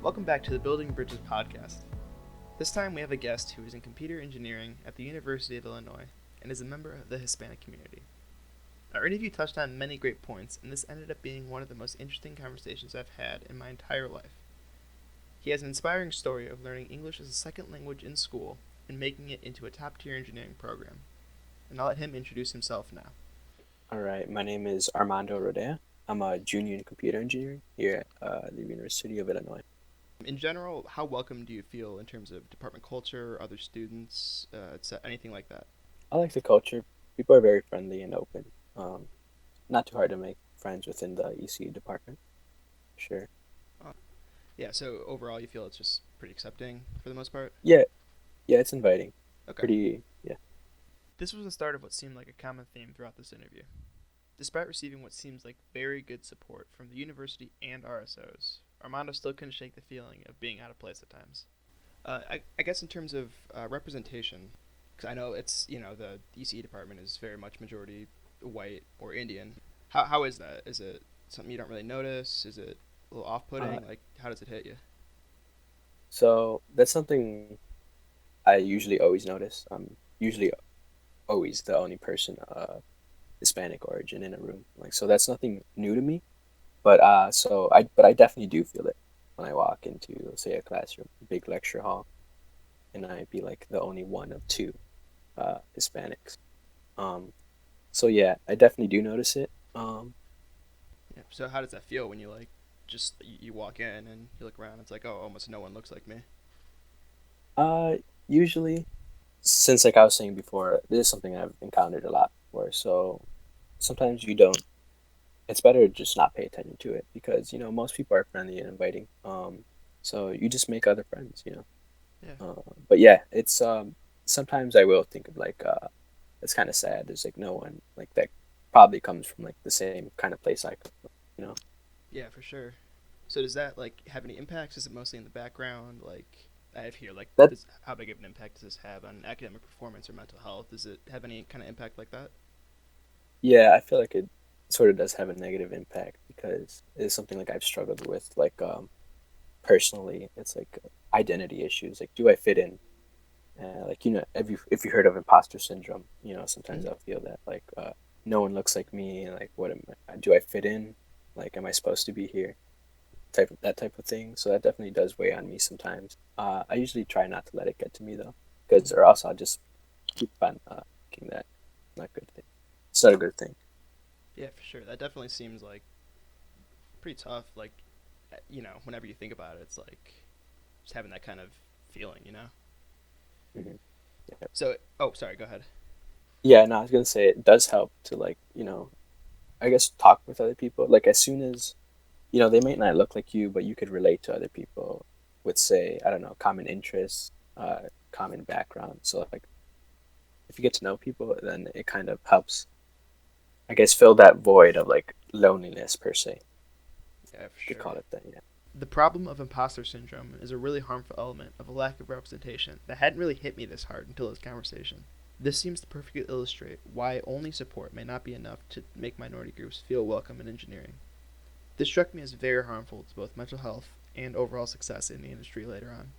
Welcome back to the Building Bridges podcast. This time we have a guest who is in computer engineering at the University of Illinois and is a member of the Hispanic community. Our interview touched on many great points, and this ended up being one of the most interesting conversations I've had in my entire life. He has an inspiring story of learning English as a second language in school and making it into a top-tier engineering program. And I'll let him introduce himself now. All right, my name is Armando Rodea. I'm a junior in computer engineering here at the University of Illinois. In general, how welcome do you feel in terms of department culture, other students, anything like that? I like the culture. People are very friendly and open. Not too hard to make friends within the ECE department. Sure. Uh, yeah, so overall you feel it's just pretty accepting for the most part? Yeah, yeah, it's inviting. Okay. Pretty, yeah. This was the start of what seemed like a common theme throughout this interview. Despite receiving what seems like very good support from the university and RSOs, Armando still couldn't shake the feeling of being out of place at times. I guess in terms of representation, because I know the ECE department is very much majority white or Indian. How is that? Is it something you don't really notice? Is it a little Uh, off-putting? Like, how does it hit you? so that's something I usually always notice. I'm usually always the only person Hispanic origin in a room. Like, so that's nothing new to me. But I definitely do feel it when I walk into, let's say, a classroom, a big lecture hall, and I'd be like the only one of two Hispanics. Um, so yeah, I definitely do notice it. Yeah. So how does that feel when you walk in and you look around? It's like, oh, almost no one looks like me. Uh, Usually, since like I was saying before, this is something I've encountered a lot before. So sometimes you don't. It's better to just not pay attention to it because most people are friendly and inviting. So you just make other friends. Yeah. But yeah, it's sometimes I will think of like it's kind of sad. There's like no one like that probably comes from like the same kind of place I come from, you know. Yeah, for sure. So does that like have any impacts? Is it mostly in the background? Like I have here, like That how big of an impact does this have on academic performance or mental health? Does it have any kind of impact like that? Yeah, I feel like it sort of does have a negative impact because it's something like I've struggled with like personally. It's like identity issues. Like, do I fit in? Like if you heard of imposter syndrome, sometimes Mm-hmm. I'll feel that like no one looks like me. And like, what am I? Do I fit in? Like, am I supposed to be here? Type of thing. So that definitely does weigh on me sometimes. I usually try not to let it get to me though, because or else I'll just keep on thinking that it's not a good thing. It's not a good thing. Yeah, for sure. That definitely seems like pretty tough. Like, whenever you think about it, it's like just having that kind of feeling. Hmm. Yeah. So, oh, sorry. Go ahead. Yeah. No, I was gonna say it does help to like I guess talk with other people. Like as soon as they might not look like you, but you could relate to other people with say I don't know common interests, common background. So like if you get to know people, then it kind of helps I guess fill that void of like loneliness per se. Yeah, for You could sure. call it that, yeah. The problem of imposter syndrome is a really harmful element of a lack of representation that hadn't really hit me this hard until this conversation. This seems to perfectly illustrate why only support may not be enough to make minority groups feel welcome in engineering. This struck me as very harmful to both mental health and overall success in the industry later on.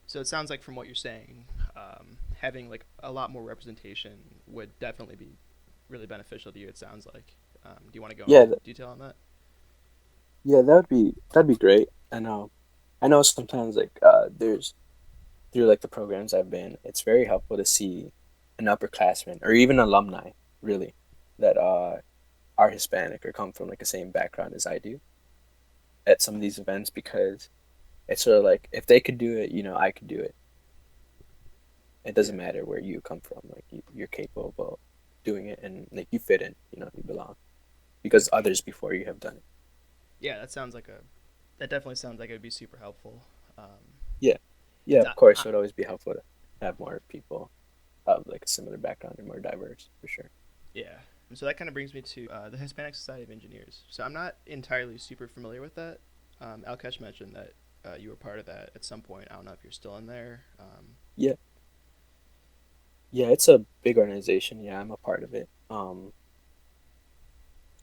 So it sounds like from what you're saying, having like a lot more representation would definitely be really beneficial to you. It sounds like. Do you want to go Yeah, into detail on that? yeah, that'd be great. I know sometimes like there's through like the programs I've been, it's very helpful to see an upperclassman or even alumni really that are Hispanic or come from like the same background as I do at some of these events because it's sort of like if they could do it, I could do it. It Yeah, doesn't matter where you come from, like you're capable of doing it and like you fit in, you belong yeah, because for sure. others before you have done it. Yeah, that definitely sounds like it would be super helpful. Yeah, yeah, It's of course, it would always be helpful to have more people of like a similar background and more diverse for sure. yeah. So that kind of brings me to the Hispanic Society of Engineers. So I'm not entirely super familiar with that. Alkesh mentioned that you were part of that at some point. I don't know if you're still in there. Yeah, yeah, it's a big organization. Yeah, I'm a part of it.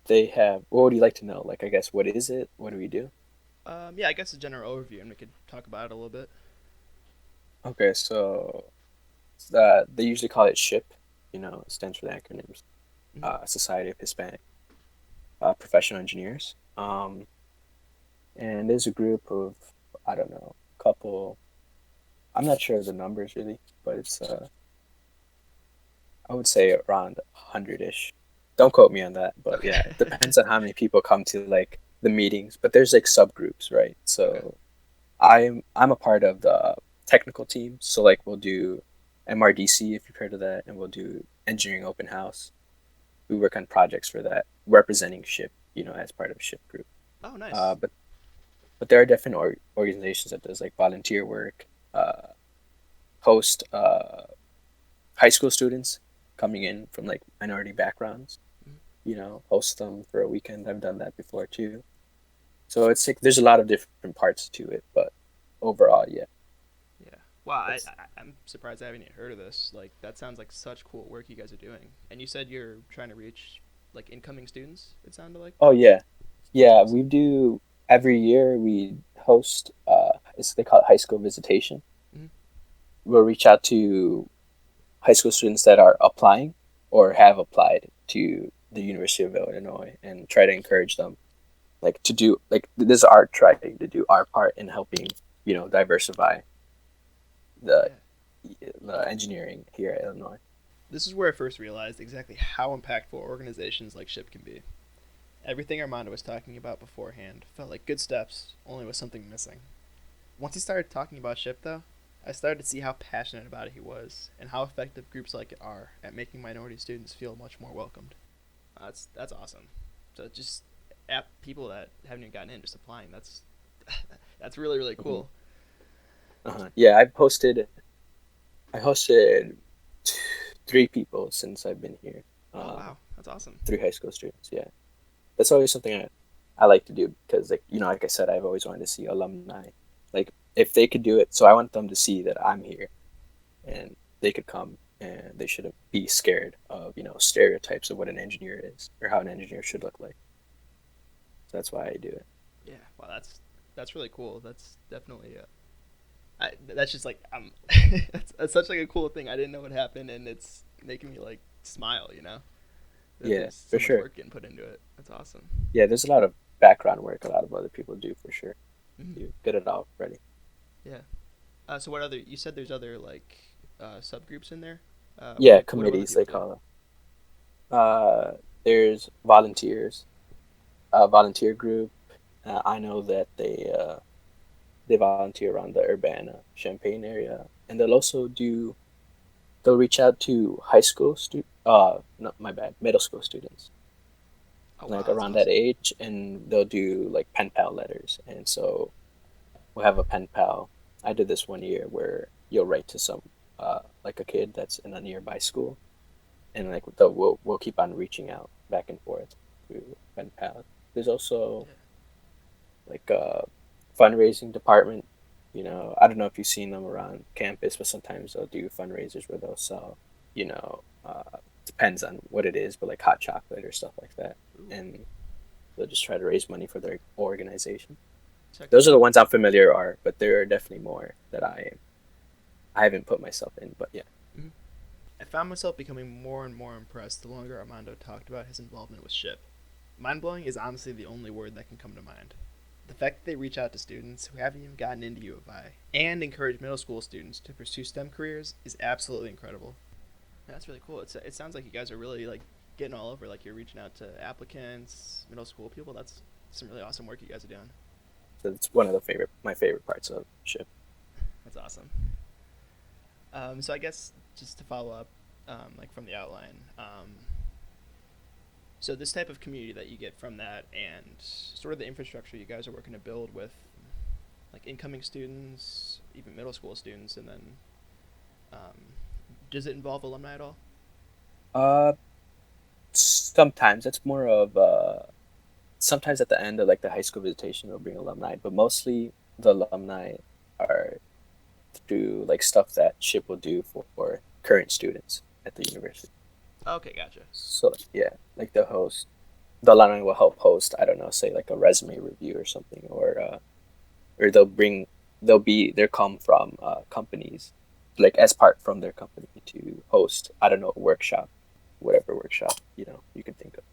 They have. What would you like to know? Like, I guess, what is it? What do we do? Yeah, I guess a general overview, and we could talk about it a little bit. Okay, so they usually call it SHIP. It stands for the acronyms. Mhm. Society of Hispanic Professional Engineers. And there's a group of, I don't know, couple. I'm not sure of the numbers really, but it's I would say around 100-ish. Don't quote me on that, but Okay. yeah, it depends on how many people come to like the meetings. But there's like subgroups, right? Okay. So I'm a part of the technical team. So like we'll do MRDC if you've heard of that, and we'll do engineering open house. We work on projects for that, representing SHIP, as part of SHIP group. Oh, Uh, nice. but but there are different organizations that does like volunteer work, host high school students coming in from like minority backgrounds. Mhm. Host them for a weekend. I've done that before too. So it's like there's a lot of different parts to it, but overall, yeah, Yeah. Wow, that's I'm surprised I haven't even heard of this. Like, that sounds like such cool work you guys are doing. And you said you're trying to reach like incoming students. It sounded like. oh yeah, That's yeah. We awesome. do every year. We host it's they call it high school visitation. Hmm. We'll reach out to high school students that are applying or have applied to the University of Illinois and try to encourage them like to do like this is our trying to do our part in helping diversify the, Yeah. the engineering here at Illinois. This is where I first realized exactly how impactful organizations like SHIP can be. Everything Armando was talking about beforehand felt like good steps, only with something missing. Once he started talking about SHIP, though, I started to see how passionate about it he was, and how effective groups like it are at making minority students feel much more welcomed. That's awesome. So just at people that haven't even gotten in, just applying. That's really really Hmm. cool. Yeah, I hosted t- three people since I've been here. Oh Um, wow, that's awesome. three high school students. Yeah, that's always something I like to do because like like I said, I've always wanted to see alumni. Like if they could do it, so I want them to see that I'm here and they could come and they shouldn't be scared of stereotypes of what an engineer is or how an engineer should look like. So that's why I do it. Yeah, wow, that's really cool. That's definitely that's just like that's such like a cool thing. I didn't know what happened, and it's making me like smile. That Yeah, there's for so much sure. work getting put into it. That's awesome. Yeah, there's a lot of background work a lot of other people do for sure Mhm. to get it all ready. Yeah. So what other? You said there's other like subgroups in there. Yeah, What do other committees people they do? call them. There's volunteers, a volunteer group. I know that they volunteer around the Urbana, Champaign area, and they'll reach out to high school no, my bad, middle school students Oh like wow, that's around that awesome. age, and they'll do like pen pal letters, and so we'll have a pen pal. I did this one year where you'll write to some like a kid that's in a nearby school, and like we'll keep on reaching out back and forth through pen pal. There's also Yeah. like a fundraising department. I don't know if you've seen them around campus, but sometimes they'll do fundraisers where they'll sell, depends on what it is, but like hot chocolate or stuff like that. Ooh, And they'll just try to raise money for their organization. check Those that are the out. ones I'm familiar are, but there are definitely more that I haven't put myself in. But yeah, Mhm. I found myself becoming more and more impressed the longer Armando talked about his involvement with SHIP. Mind blowing is honestly the only word that can come to mind. The fact that they reach out to students who haven't even gotten into U of I and encourage middle school students to pursue STEM careers is absolutely incredible. That's really cool. It sounds like you guys are really like getting all over. Like you're reaching out to applicants, middle school people. That's some really awesome work you guys are doing. so it's one of my favorite parts of ship. That's awesome. So I guess just to follow up, like from the outline, so this type of community that you get from that, and sort of the infrastructure you guys are working to build with, like incoming students, even middle school students, and then um, does it involve alumni at all? Uh, Sometimes it's more of sometimes at the end of like the high school visitation they'll bring alumni, but mostly the alumni are through like stuff that ship will do for current students at the university. Okay, gotcha. So yeah, like the alumni will help host, I don't know, say like a resume review or something, or or they'll come from companies, like as part from their company to host, I don't know, a workshop, whatever workshop you can think of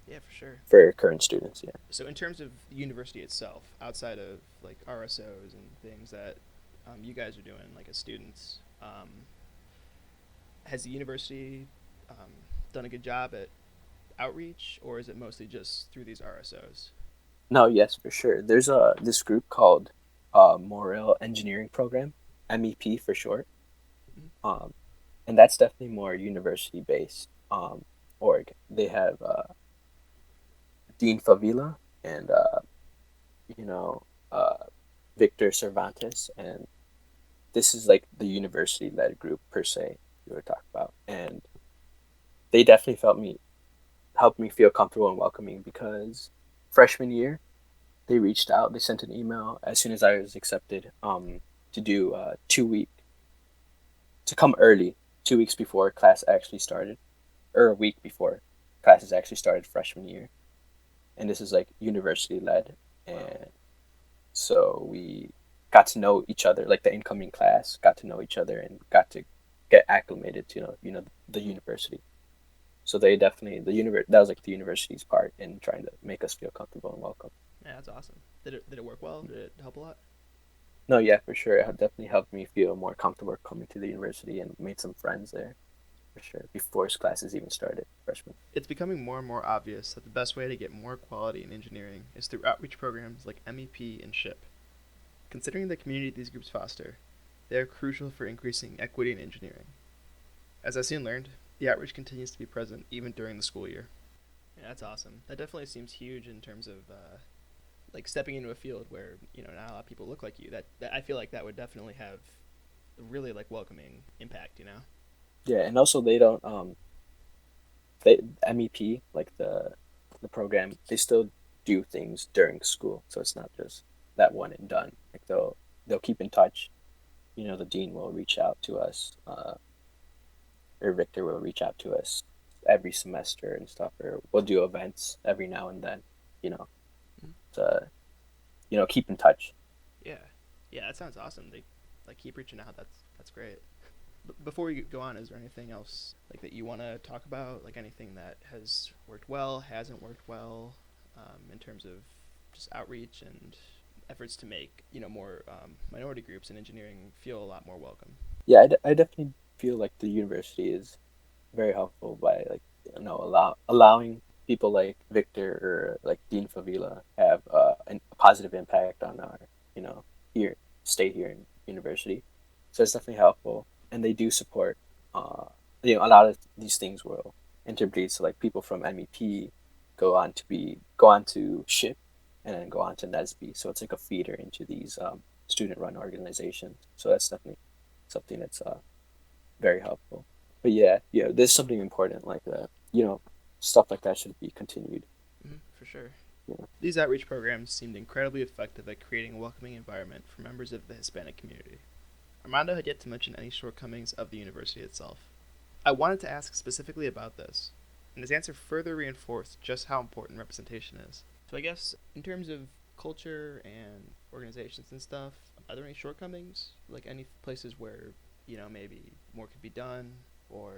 Yeah, for sure. for current students. Yeah. So in terms of the university itself, outside of like RSOs and things that you guys are doing, like as students, has the university um, done a good job at outreach, or is it mostly just through these RSOs? No, yes, for sure. There's this group called Morel Engineering Program, MEP for short. Mm-hmm. Um, and that's definitely more university based org. They have Dean Favila and you know uh, Victor Cervantes, and this is like the university led group per se you were talking about, and they definitely helped me feel comfortable and welcoming because freshman year they reached out, they sent an email as soon as I was accepted to do 2 week to come early 2 weeks before class actually started, or a week before classes actually started freshman year, and this is like university led, Wow. and so we got to know each other, like the incoming class got to know each other and got to get acclimated to the university. So they definitely that was like the university's part in trying to make us feel comfortable and welcome. Yeah, that's awesome. Did it work well? Did it help a lot? No, yeah, for sure, it definitely helped me feel more comfortable coming to the university and made some friends there for sure before classes even started freshman. It's becoming more and more obvious that the best way to get more quality in engineering is through outreach programs like MEP and SHIP. Considering the community these groups foster, they are crucial for increasing equity in engineering. As I soon learned, the outreach continues to be present even during the school year. Yeah, that's awesome. That definitely seems huge in terms of like stepping into a field where not a lot of people look like you. That I feel like that would definitely have a really like welcoming impact. Yeah, and also they don't they MEP, like the program, they still do things during school, so it's not just that one and done. Like they'll keep in touch. The dean will reach out to us, or Victor will reach out to us every semester and stuff, or we'll do events every now and then. You know, Mm-hmm. to keep in touch. Yeah, yeah, that sounds awesome. They like keep reaching out. That's great. Before we go on, is there anything else like that you want to talk about? Like anything that has worked well, hasn't worked well, in terms of just outreach and efforts to make more minority groups in engineering feel a lot more welcome. Yeah, I definitely feel like the university is very helpful by like allowing people like Victor or like Dean Favila have a positive impact on our you know here stay here in university. So it's definitely helpful, and they do support. Uh, a lot of these things will interbreed. So like people from MEP go on to SHIP, and then go on to NESB. So it's like a feeder into these student run organizations. So that's definitely something that's very helpful. But yeah, there's something important like that. Stuff like that should be continued. For sure. Yeah. These outreach programs seemed incredibly effective at creating a welcoming environment for members of the Hispanic community. Armando had yet to mention any shortcomings of the university itself. I wanted to ask specifically about this, and his answer further reinforced just how important representation is. So I guess in terms of culture and organizations and stuff, are there any shortcomings? Like any places where, maybe more could be done, or,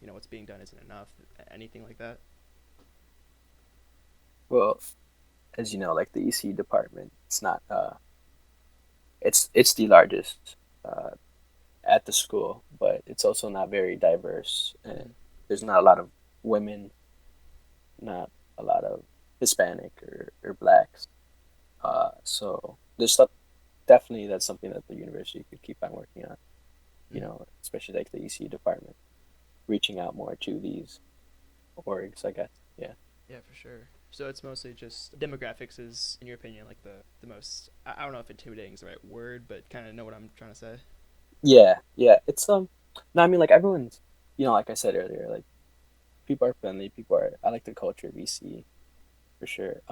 what's being done isn't enough? Anything like that? Well, as you know, like the EC department, it's not it's the largest at the school, but it's also not very diverse, and Mm-hmm. there's not a lot of women, not a lot of Hispanic or blacks. So there's stuff definitely that's something that the university could keep on working on. Mm-hmm. Especially like the EC department, reaching out more to these orgs, I guess. Yeah. Yeah, for sure. So it's mostly just demographics is, in your opinion, like the most. I don't know if intimidating is the right word, but kind of know what I'm trying to say. Yeah. It's no, I mean like everyone's like I said earlier, like people are friendly, I like the culture of VC for sure.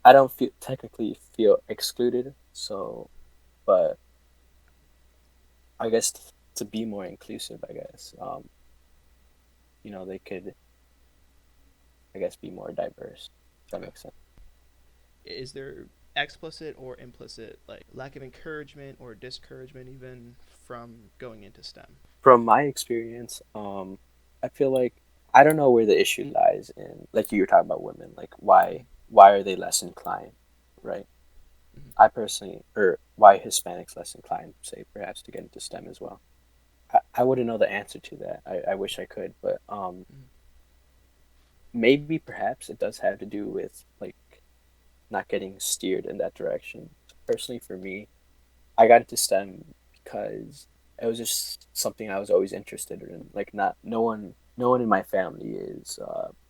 I don't feel excluded, so but I guess to be more inclusive, I guess they could, I guess, be more diverse. If that Okay. makes sense. Is there explicit or implicit, like lack of encouragement or discouragement even from going into STEM? From my experience, I feel like I don't know where the issue lies in, like you were talking about women, like Mm-hmm. why are they less inclined, right? Mm-hmm. I personally, or why Hispanics less inclined, say perhaps to get into STEM as well. I wouldn't know the answer to that. I wish I could, but Mm-hmm. maybe perhaps it does have to do with like not getting steered in that direction. Personally, for me, I got into STEM because it was just something I was always interested in. Like, not no one in my family is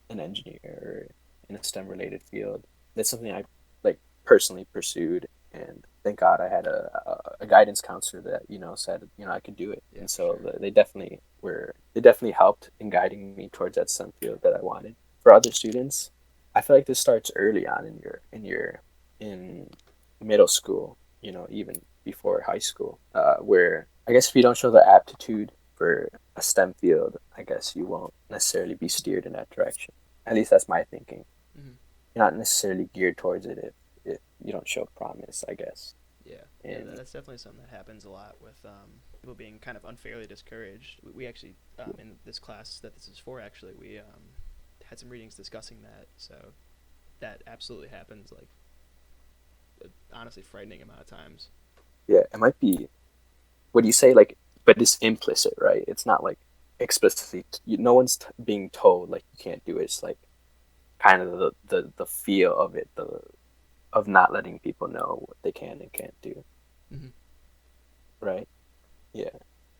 an engineer or in a STEM related field. That's something I like personally pursued, and thank God I had a guidance counselor that said I could do it, Yeah, and for so sure. they definitely helped in guiding me towards that STEM field that I wanted. For other students, I feel like this starts early on in middle school, even before high school, where I guess if you don't show the aptitude for a STEM field, I guess you won't necessarily be steered in that direction. At least that's my thinking. Mm-hmm. You're not necessarily geared towards it if you don't show promise, I guess. Yeah, yeah, And that's definitely something that happens a lot with people being kind of unfairly discouraged. We actually, in this class that this is for, actually, we had some readings discussing that. So that absolutely happens, like, honestly, frightening amount of times. yeah, it might be what do you say, like, but it's implicit, right? It's not like explicitly. No one's being told like you can't do it. It's like kind of the feel of it, the of not letting people know what they can and can't do, Mm-hmm. right? Yeah.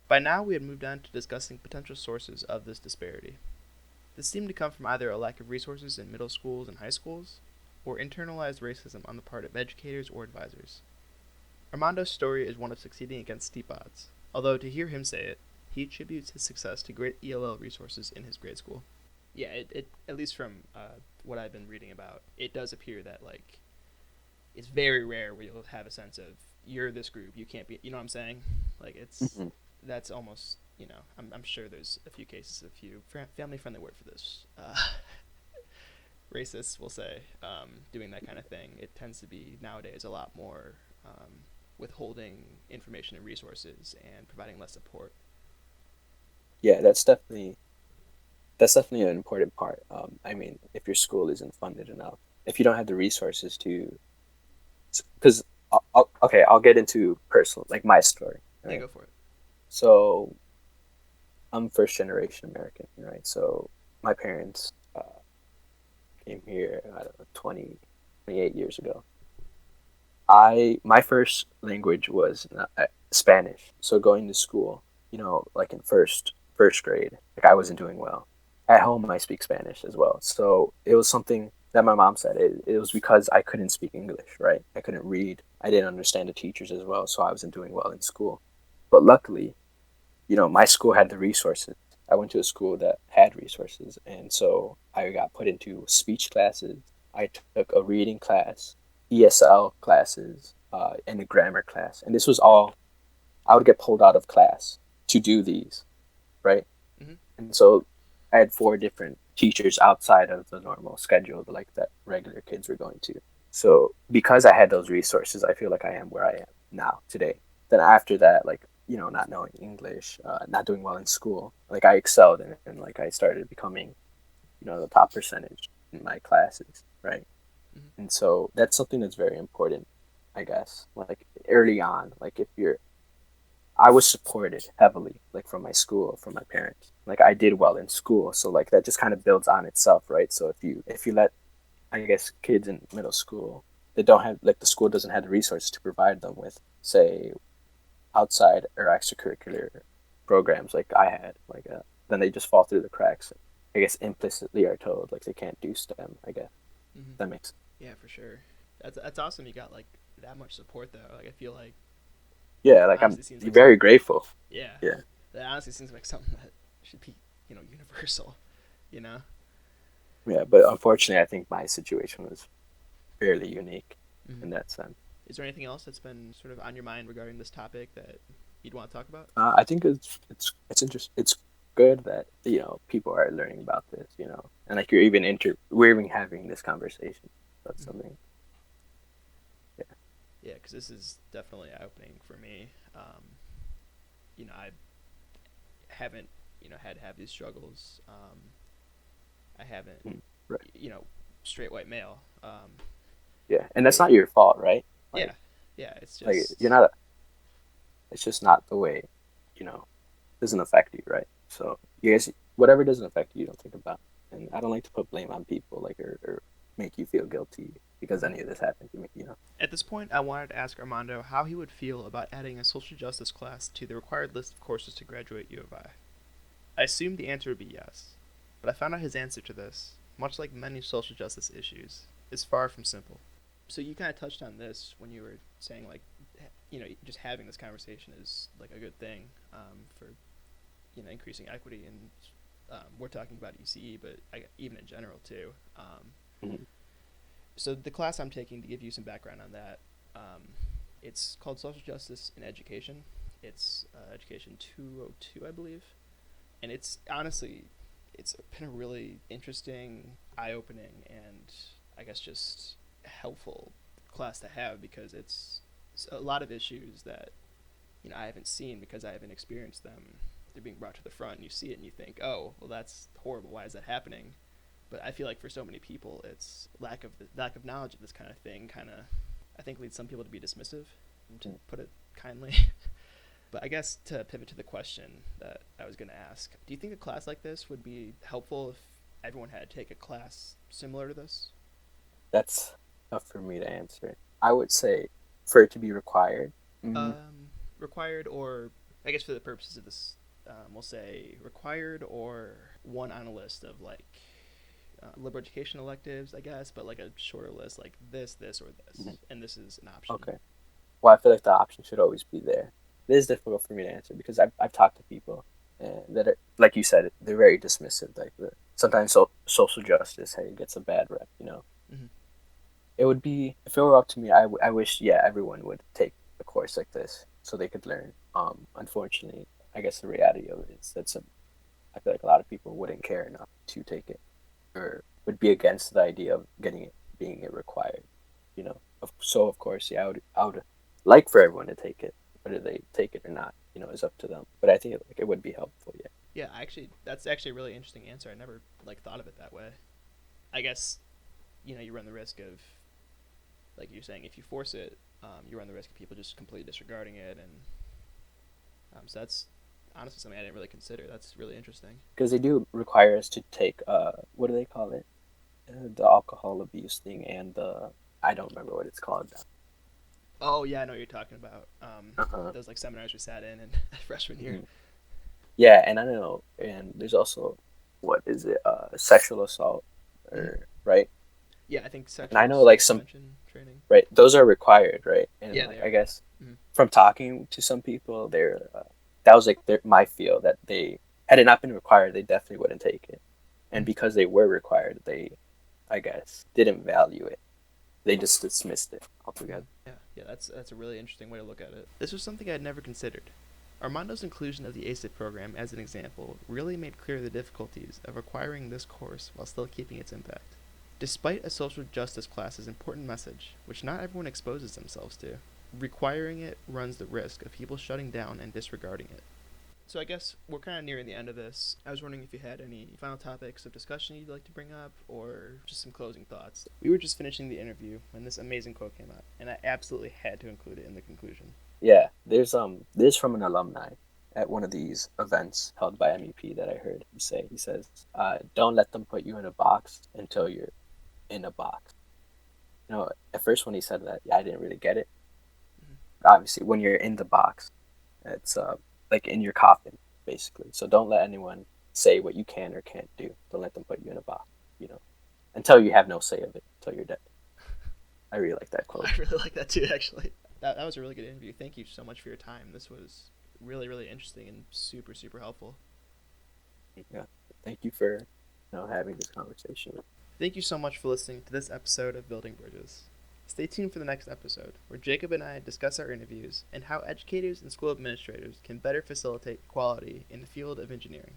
By now, we had moved on to discussing potential sources of this disparity. This seemed to come from either a lack of resources in middle schools and high schools, or internalized racism on the part of educators or advisors. Armando's story is one of succeeding against steep odds, although to hear him say it, he attributes his success to great ELL resources in his grade school. Yeah, it at least from what I've been reading about, it does appear that like it's very rare where you'll have a sense of you're this group, you can't be. You know what I'm saying? Like it's Hmm. that's almost I'm sure there's a few cases, a few family friendly word for this. Racists will say doing that kind of thing. It tends to be nowadays a lot more withholding information and resources and providing less support. Yeah, that's definitely an important part. I mean, if your school isn't funded enough, if you don't have the resources to, because okay, I'll get into personal, like my story, Yeah, right? go for it. So I'm first generation American, right? So my parents came here, I don't know, 28 years ago. My first language was Spanish. So going to school, like in first grade, like I wasn't doing well. At home, I speak Spanish as well. So it was something that my mom said. It was because I couldn't speak English, right? I couldn't read. I didn't understand the teachers as well, so I wasn't doing well in school. But luckily, my school had the resources. I went to a school that had resources, and so I got put into speech classes. I took a reading class, ESL classes, and a grammar class. And this was all I would get pulled out of class to do these, right? Mm-hmm. And so I had four different teachers outside of the normal schedule, like that regular kids were going to. So because I had those resources, I feel like I am where I am now today. Then after that, like not knowing English, not doing well in school, like I excelled and like I started becoming the top percentage in my classes, right? Mm-hmm. And so that's something that's very important, I guess. Like early on, like if you're I was supported heavily, like from my school, from my parents. Like I did well in school, so like that just kind of builds on itself, right? So if you let, I guess, kids in middle school, they don't have like the school doesn't have the resources to provide them with, say, outside or extracurricular programs like I had, like then they just fall through the cracks. I guess implicitly are told like they can't do STEM. I guess Mm-hmm. that makes Yeah, for sure. That's awesome. You got like that much support though. Like I feel like yeah. that Like I'm honestly seems like very something. grateful. Yeah, Yeah, that honestly seems like something that should be universal. You know. yeah. But unfortunately, I think my situation was fairly unique Mm-hmm. in that sense. Is there anything else that's been sort of on your mind regarding this topic that you'd want to talk about? I think it's interesting. It's good that people are learning about this. And like we're even having this conversation. That's Mm-hmm. something. Yeah, because this is definitely eye-opening for me. I haven't, had to have these struggles. I haven't, Mm, right. you know, straight white male. Yeah, and that's not your fault, right? Yeah, Like, yeah, it's you're just, not. It's just not the way, you know, doesn't affect you, right? So you guys, whatever doesn't affect you, you don't think about. And I don't like to put blame on people, like or make you feel guilty because Mhm. any of this happened to me. At this point, I wanted to ask Armando how he would feel about adding a social justice class to the required list of courses to graduate U of I. I assumed the answer would be yes, but I found out his answer to this, much like many social justice issues, is far from simple. So you kind of touched on this when you were saying like, just having this conversation is like a good thing for increasing equity, and we're talking about ECE, but even in general too. Mm-hmm. So the class I'm taking, to give you some background on that, it's called Social Justice in Education. It's Education 202, I believe, and it's honestly, it's been a really interesting, eye-opening, and I guess just helpful class to have, because it's a lot of issues that I haven't seen because I haven't experienced them. They're being brought to the front, and you see it, and you think, oh, well, that's horrible. Why is that happening? But I feel like for so many people, it's lack of knowledge of this kind of thing. Kind of, I think, leads some people to be dismissive, to put it kindly. But I guess to pivot to the question that I was going to ask, do you think a class like this would be helpful if everyone had to take a class similar to this? That's tough for me to answer. I would say for it to be required. Mm, Required, or I guess for the purposes of this, we'll say required or one on a list of like liberal education electives, I guess, but like a shorter list, like this, or mhm. this, and this is an option. Okay. Well, I feel like the option should always be there. It is difficult for me to answer because I've talked to people that are, like you said, they're very dismissive. Like sometimes social justice, hey, gets a bad rep. Mm-hmm. It would be, if it were up to me, I wish, yeah, everyone would take a course like this so they could learn. Unfortunately, I guess the reality of it is that I feel like a lot of people wouldn't care enough to take it or would be against the idea of getting it being it required. So of course, yeah, I would like for everyone to take it. Whether they take it or not, is up to them. But I think like it would be helpful. Yeah. Yeah, actually, that's actually a really interesting answer. I never like thought of it that way. I guess you run the risk of, like you're saying, if you force it, you run the risk of people just completely disregarding it, and so that's honestly something I didn't really consider. That's really interesting. Because they do require us to take what do they call it? The alcohol abuse thing and the I don't remember what it's called now. Oh yeah, I know what you're talking about. Uh-huh. Those like seminars we sat in freshman year. Mhm. Yeah, and I don't know, and there's also what is it? Sexual assault, Mm-hmm. or right? Yeah, I think And I sexual know like assault some prevention training. right, those are required, right? And Yeah, like they I are. guess Mm-hmm. from talking to some people, that was like my feel that they had it not been required, they definitely wouldn't take it, and Mm-hmm. because they were required, they I guess didn't value it. They just dismissed it Mm-hmm. altogether. Yeah. That's a really interesting way to look at it. This was something I'd never considered. Armando's inclusion of the ACID program as an example really made clear the difficulties of acquiring this course while still keeping its impact. Despite a social justice class's important message, which not everyone exposes themselves to, requiring it runs the risk of people shutting down and disregarding it. So I guess we're kind of nearing the end of this. I was wondering if you had any final topics of discussion you'd like to bring up, or just some closing thoughts. We were just finishing the interview when this amazing quote came out, and I absolutely had to include it in the conclusion. Yeah, there's from an alumni at one of these events held by MEP that I heard him say. He says, "Don't let them put you in a box until you're in a box." At first when he said that, yeah, I didn't really get it. Mm-hmm. Obviously, when you're in the box, it's like in your coffin, basically. So don't let anyone say what you can or can't do. Don't let them put you in a box. You know, until you have no say of it, until you're dead. I really like that quote. I really like that too, actually. That was a really good interview. Thank you so much for your time. This was really, really interesting and super, super helpful. Yeah, thank you for having this conversation. Thank you so much for listening to this episode of Building Bridges. Stay tuned for the next episode, where Jacob and I discuss our interviews and how educators and school administrators can better facilitate quality in the field of engineering.